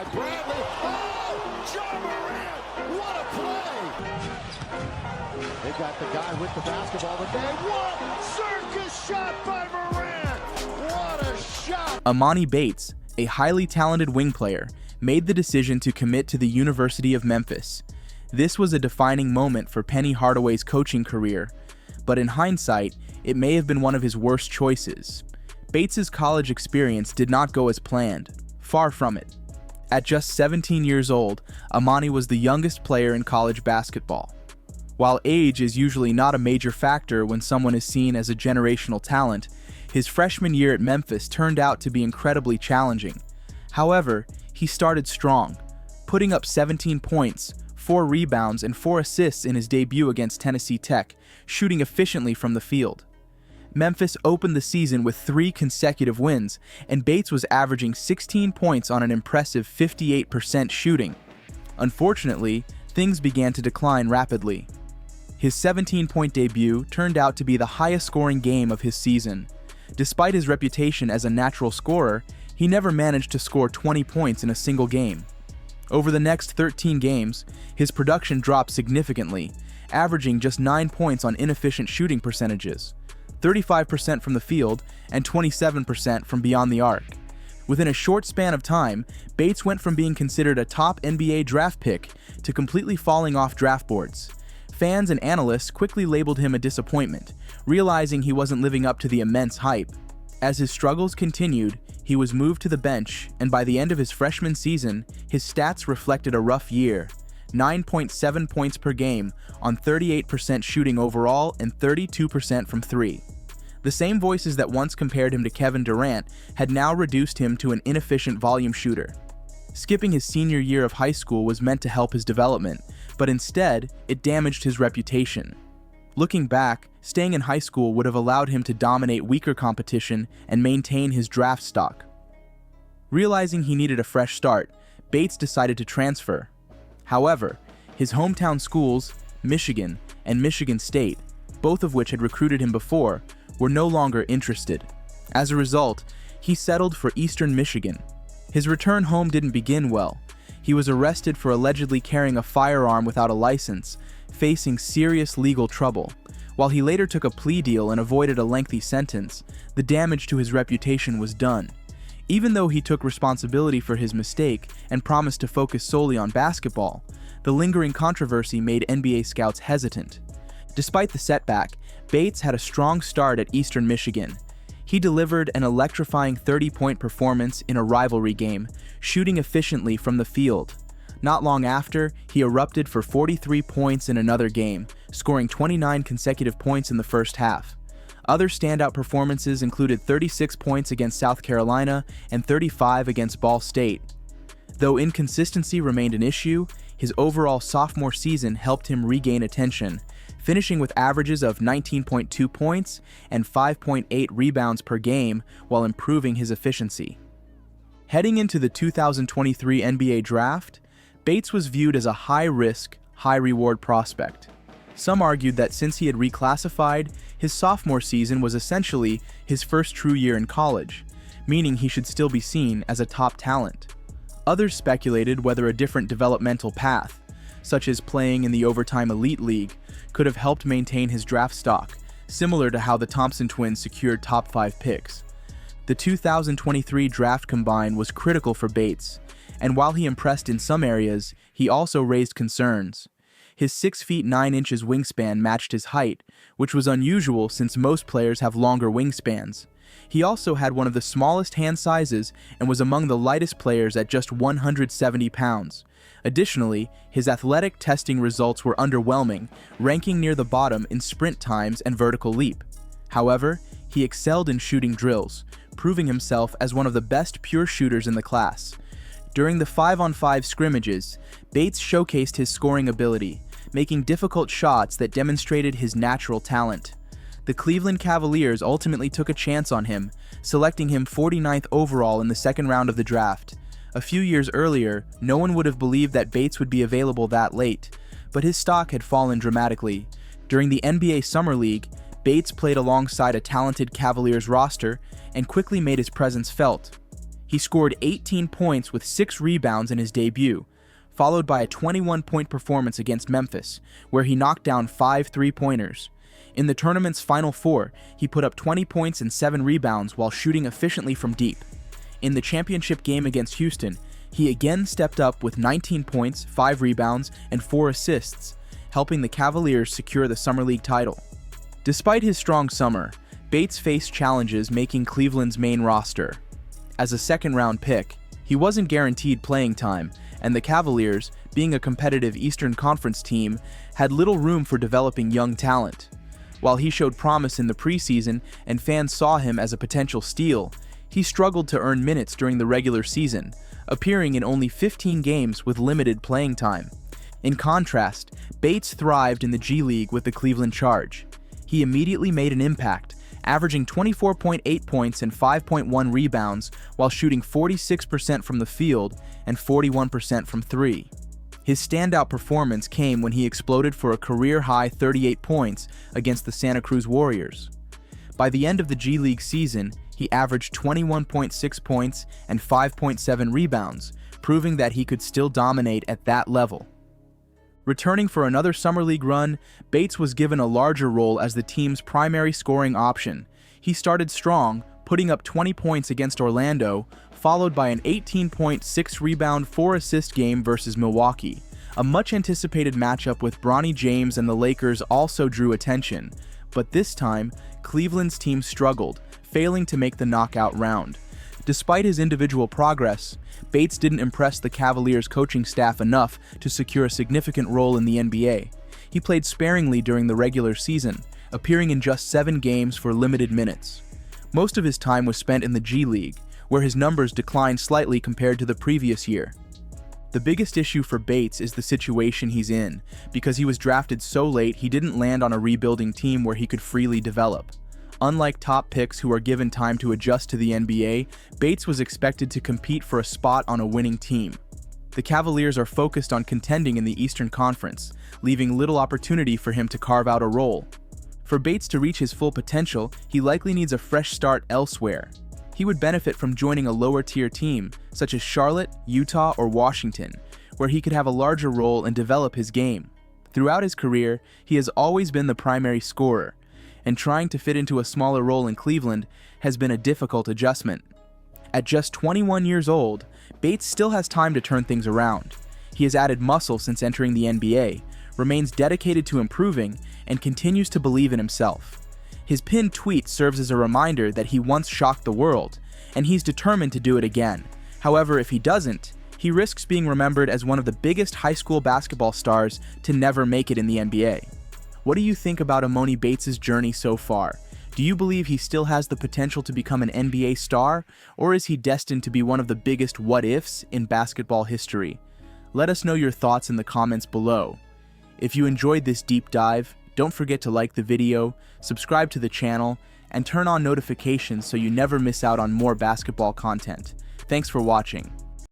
by Bradley. Oh, John Morant, what a play! They got the guy with the basketball today. What circus shot by Morant! What a shot! Emoni Bates, a highly talented wing player, made the decision to commit to the University of Memphis. This was a defining moment for Penny Hardaway's coaching career, but in hindsight, it may have been one of his worst choices. Bates's college experience did not go as planned. Far from it. At just 17 years old, Emoni was the youngest player in college basketball. While age is usually not a major factor when someone is seen as a generational talent, his freshman year at Memphis turned out to be incredibly challenging. However, he started strong, putting up 17 points, 4 rebounds, and 4 assists in his debut against Tennessee Tech, shooting efficiently from the field. Memphis opened the season with 3 consecutive wins, and Bates was averaging 16 points on an impressive 58% shooting. Unfortunately, things began to decline rapidly. His 17-point debut turned out to be the highest-scoring game of his season. Despite his reputation as a natural scorer, he never managed to score 20 points in a single game. Over the next 13 games, his production dropped significantly, averaging just 9 points on inefficient shooting percentages, 35% from the field and 27% from beyond the arc. Within a short span of time, Bates went from being considered a top NBA draft pick to completely falling off draft boards. Fans and analysts quickly labeled him a disappointment, realizing he wasn't living up to the immense hype. As his struggles continued, he was moved to the bench, and by the end of his freshman season, his stats reflected a rough year. 9.7 points per game on 38% shooting overall and 32% from 3. The same voices that once compared him to Kevin Durant had now reduced him to an inefficient volume shooter. Skipping his senior year of high school was meant to help his development, but instead, it damaged his reputation. Looking back, staying in high school would have allowed him to dominate weaker competition and maintain his draft stock. Realizing he needed a fresh start, Bates decided to transfer. However, his hometown schools, Michigan and Michigan State, both of which had recruited him before, were no longer interested. As a result, he settled for Eastern Michigan. His return home didn't begin well. He was arrested for allegedly carrying a firearm without a license, facing serious legal trouble. While he later took a plea deal and avoided a lengthy sentence, the damage to his reputation was done. Even though he took responsibility for his mistake and promised to focus solely on basketball, the lingering controversy made NBA scouts hesitant. Despite the setback, Bates had a strong start at Eastern Michigan. He delivered an electrifying 30-point performance in a rivalry game, shooting efficiently from the field. Not long after, he erupted for 43 points in another game, scoring 29 consecutive points in the first half. Other standout performances included 36 points against South Carolina and 35 against Ball State. Though inconsistency remained an issue, his overall sophomore season helped him regain attention, finishing with averages of 19.2 points and 5.8 rebounds per game while improving his efficiency. Heading into the 2023 NBA Draft, Bates was viewed as a high-risk, high-reward prospect. Some argued that since he had reclassified, his sophomore season was essentially his first true year in college, meaning he should still be seen as a top talent. Others speculated whether a different developmental path, such as playing in the Overtime Elite League, could have helped maintain his draft stock, similar to how the Thompson twins secured top 5 picks. The 2023 draft combine was critical for Bates, and while he impressed in some areas, he also raised concerns. His 6 feet 9 inches wingspan matched his height, which was unusual since most players have longer wingspans. He also had one of the smallest hand sizes and was among the lightest players at just 170 pounds. Additionally, his athletic testing results were underwhelming, ranking near the bottom in sprint times and vertical leap. However, he excelled in shooting drills, proving himself as one of the best pure shooters in the class. During the 5-on-5 scrimmages, Bates showcased his scoring ability, making difficult shots that demonstrated his natural talent. The Cleveland Cavaliers ultimately took a chance on him, selecting him 49th overall in the second round of the draft. A few years earlier, no one would have believed that Bates would be available that late, but his stock had fallen dramatically. During the NBA Summer League, Bates played alongside a talented Cavaliers roster and quickly made his presence felt. He scored 18 points with 6 rebounds in his debut, followed by a 21-point performance against Memphis, where he knocked down 5 three-pointers. In the tournament's Final Four, he put up 20 points and 7 rebounds while shooting efficiently from deep. In the championship game against Houston, he again stepped up with 19 points, 5 rebounds, and 4 assists, helping the Cavaliers secure the Summer League title. Despite his strong summer, Bates faced challenges making Cleveland's main roster. As a second-round pick, he wasn't guaranteed playing time, and the Cavaliers, being a competitive Eastern Conference team, had little room for developing young talent. While he showed promise in the preseason and fans saw him as a potential steal, he struggled to earn minutes during the regular season, appearing in only 15 games with limited playing time. In contrast, Bates thrived in the G League with the Cleveland Charge. He immediately made an impact, averaging 24.8 points and 5.1 rebounds while shooting 46% from the field and 41% from three. His standout performance came when he exploded for a career-high 38 points against the Santa Cruz Warriors. By the end of the G League season, he averaged 21.6 points and 5.7 rebounds, proving that he could still dominate at that level. Returning for another Summer League run, Bates was given a larger role as the team's primary scoring option. He started strong, putting up 20 points against Orlando, followed by an 18-point, 6-rebound, 4-assist game versus Milwaukee. A much-anticipated matchup with Bronny James and the Lakers also drew attention, but this time, Cleveland's team struggled, failing to make the knockout round. Despite his individual progress, Bates didn't impress the Cavaliers' coaching staff enough to secure a significant role in the NBA. He played sparingly during the regular season, appearing in just 7 games for limited minutes. Most of his time was spent in the G League, where his numbers declined slightly compared to the previous year. The biggest issue for Bates is the situation he's in. Because he was drafted so late, he didn't land on a rebuilding team where he could freely develop. Unlike top picks who are given time to adjust to the NBA, Bates was expected to compete for a spot on a winning team. The Cavaliers are focused on contending in the Eastern Conference, leaving little opportunity for him to carve out a role. For Bates to reach his full potential, he likely needs a fresh start elsewhere. He would benefit from joining a lower-tier team, such as Charlotte, Utah, or Washington, where he could have a larger role and develop his game. Throughout his career, he has always been the primary scorer, and trying to fit into a smaller role in Cleveland has been a difficult adjustment. At just 21 years old, Bates still has time to turn things around. He has added muscle since entering the NBA, remains dedicated to improving, and continues to believe in himself. His pinned tweet serves as a reminder that he once shocked the world, and he's determined to do it again. However, if he doesn't, he risks being remembered as one of the biggest high school basketball stars to never make it in the NBA. What do you think about Emoni Bates' journey so far? Do you believe he still has the potential to become an NBA star, or is he destined to be one of the biggest what-ifs in basketball history? Let us know your thoughts in the comments below. If you enjoyed this deep dive, don't forget to like the video, subscribe to the channel, and turn on notifications so you never miss out on more basketball content. Thanks for watching.